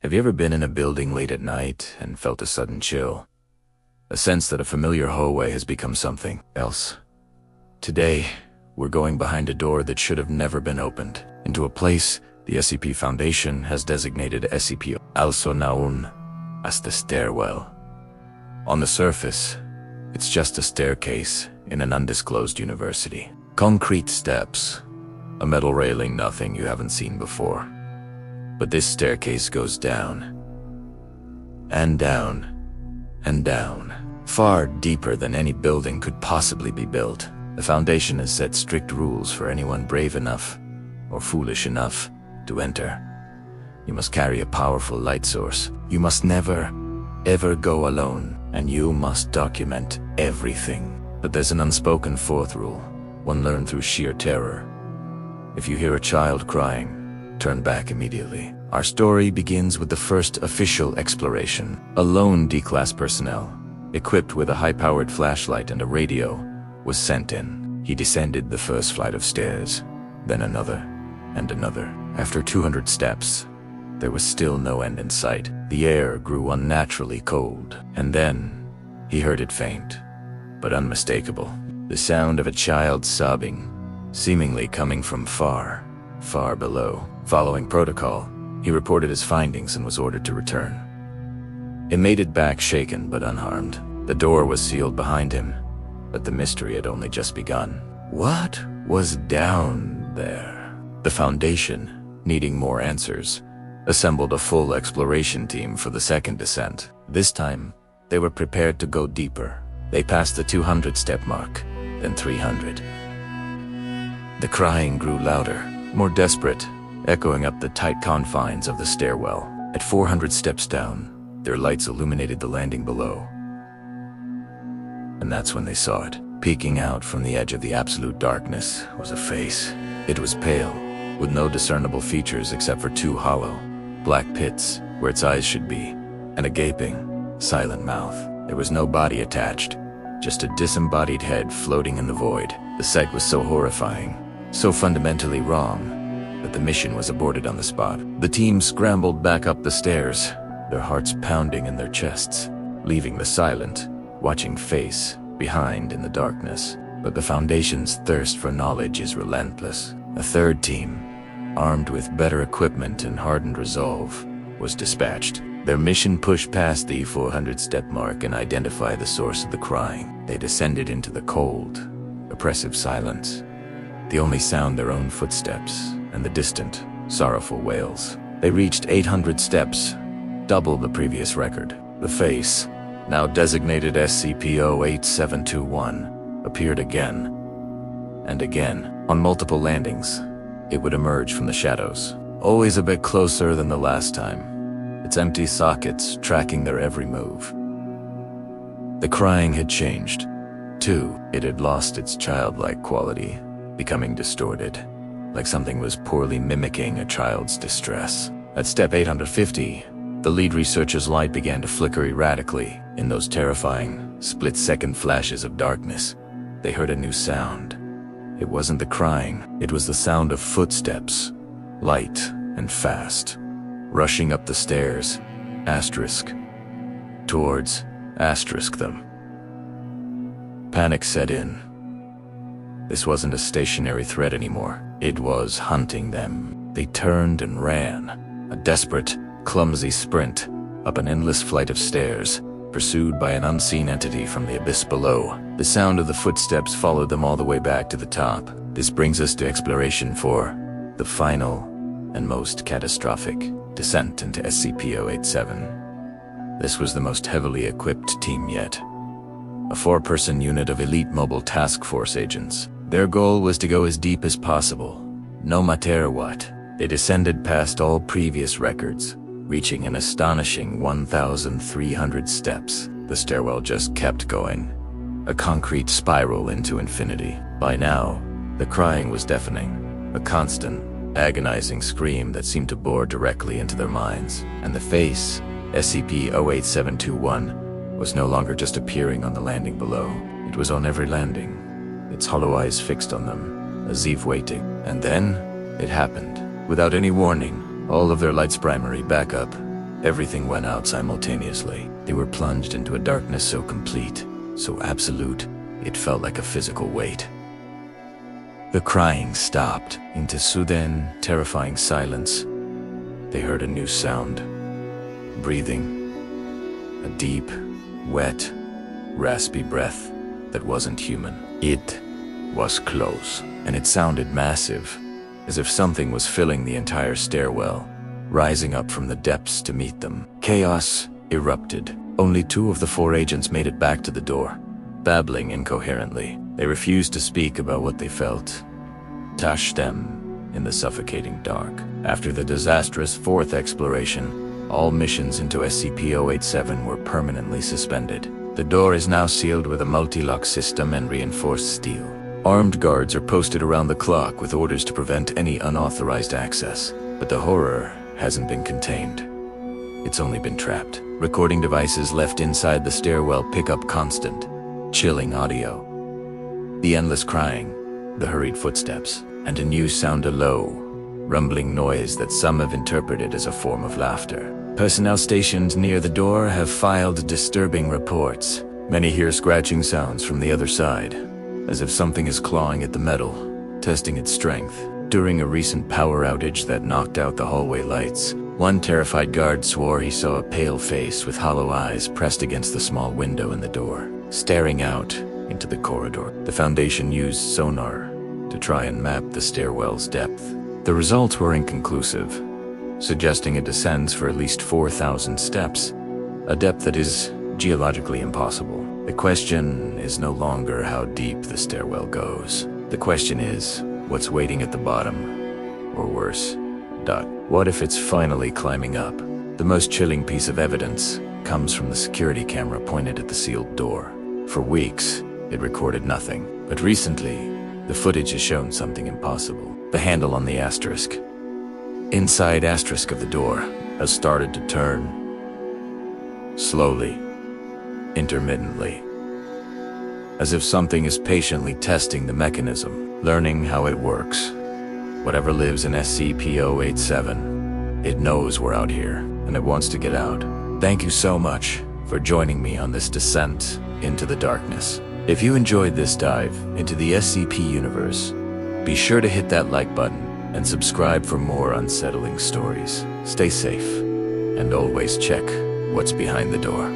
Have you ever been in a building late at night and felt a sudden chill? A sense that a familiar hallway has become something else? Today, we're going behind a door that should have never been opened, into a place the SCP Foundation has designated SCP, also known as the Stairwell. On the surface, it's just a staircase in an undisclosed university. Concrete steps, a metal railing, nothing you haven't seen before. But this staircase goes down, and down, and down, far deeper than any building could possibly be built. The Foundation has set strict rules for anyone brave enough, or foolish enough, to enter. You must carry a powerful light source. You must never, ever go alone, and you must document everything. But there's an unspoken fourth rule, one learned through sheer terror. If you hear a child crying, turn back immediately. Our story begins with the first official exploration. A lone D-class personnel, equipped with a high-powered flashlight and a radio, was sent in. He descended the first flight of stairs, then another, and another. After 200 steps, there was still no end in sight. The air grew unnaturally cold, and then he heard it faint, but unmistakable. The sound of a child sobbing, seemingly coming from far, far below. Following protocol, he reported his findings and was ordered to return. He made it back shaken but unharmed. The door was sealed behind him, but the mystery had only just begun. What was down there? The Foundation, needing more answers, assembled a full exploration team for the second descent. This time, they were prepared to go deeper. They passed the 200-step mark, then 300. The crying grew louder, more desperate, echoing up the tight confines of the stairwell. At 400 steps down, their lights illuminated the landing below. And that's when they saw it. Peeking out from the edge of the absolute darkness was a face. It was pale, with no discernible features except for two hollow, black pits where its eyes should be, and a gaping, silent mouth. There was no body attached, just a disembodied head floating in the void. The sight was so horrifying, so fundamentally wrong, that the mission was aborted on the spot. The team scrambled back up the stairs, their hearts pounding in their chests, leaving the silent, watching face behind in the darkness. But the Foundation's thirst for knowledge is relentless. A third team, armed with better equipment and hardened resolve, was dispatched. Their mission pushed past the 400-step mark and identified the source of the crying. They descended into the cold, oppressive silence. The only sound their own footsteps and the distant, sorrowful wails. They reached 800 steps, double the previous record. The face, now designated SCP-08721, appeared again and again. On multiple landings, it would emerge from the shadows, always a bit closer than the last time, its empty sockets tracking their every move. The crying had changed, too. It had lost its childlike quality, becoming distorted, like something was poorly mimicking a child's distress. At step 850, the lead researcher's light began to flicker erratically. In those terrifying, split-second flashes of darkness, they heard a new sound. It wasn't the crying, it was the sound of footsteps, light and fast, rushing up the stairs, towards them. Panic set in. This wasn't a stationary threat anymore. It was hunting them. They turned and ran, a desperate, clumsy sprint up an endless flight of stairs, pursued by an unseen entity from the abyss below. The sound of the footsteps followed them all the way back to the top. This brings us to exploration for the final and most catastrophic descent into SCP-087. This was the most heavily equipped team yet. A 4-person unit of elite mobile task force agents. Their goal was to go as deep as possible, no matter what. They descended past all previous records, reaching an astonishing 1,300 steps. The stairwell just kept going, a concrete spiral into infinity. By now, the crying was deafening, a constant, agonizing scream that seemed to bore directly into their minds. And the face, SCP-08721, was no longer just appearing on the landing below. It was on every landing, its hollow eyes fixed on them, as if waiting. And then, it happened. Without any warning, all of their lights primary back up, Everything went out simultaneously. They were plunged into a darkness so complete, so absolute, it felt like a physical weight. The crying stopped into sudden, terrifying silence. They heard a new sound. Breathing. A deep, wet, raspy breath that wasn't human. It was close, and it sounded massive, as if something was filling the entire stairwell, rising up from the depths to meet them. Chaos erupted. Only 2 of the 4 agents made it back to the door, babbling incoherently. They refused to speak about what they felt. Touched them in the suffocating dark. After the disastrous 4th exploration, all missions into SCP-087 were permanently suspended. The door is now sealed with a multi-lock system and reinforced steel. Armed guards are posted around the clock with orders to prevent any unauthorized access. But the horror hasn't been contained. It's only been trapped. Recording devices left inside the stairwell pick up constant, chilling audio. The endless crying, the hurried footsteps, and a new sound, a low, rumbling noise that some have interpreted as a form of laughter. Personnel stationed near the door have filed disturbing reports. Many hear scratching sounds from the other side, as if something is clawing at the metal, testing its strength. During a recent power outage that knocked out the hallway lights, one terrified guard swore he saw a pale face with hollow eyes pressed against the small window in the door, staring out into the corridor. The Foundation used sonar to try and map the stairwell's depth. The results were inconclusive, suggesting it descends for at least 4,000 steps, a depth that is geologically impossible. The question is no longer how deep the stairwell goes. The question is, what's waiting at the bottom? Or worse, what if it's finally climbing up? The most chilling piece of evidence comes from the security camera pointed at the sealed door. For weeks, it recorded nothing. But recently, the footage has shown something impossible. The handle on the asterisk. Inside asterisk of the door has started to turn. Slowly. Intermittently. As if something is patiently testing the mechanism, learning how it works. Whatever lives in SCP-087, it knows we're out here, and it wants to get out. Thank you so much for joining me on this descent into the darkness. If you enjoyed this dive into the SCP universe, be sure to hit that like button and subscribe for more unsettling stories. Stay safe, and always check what's behind the door.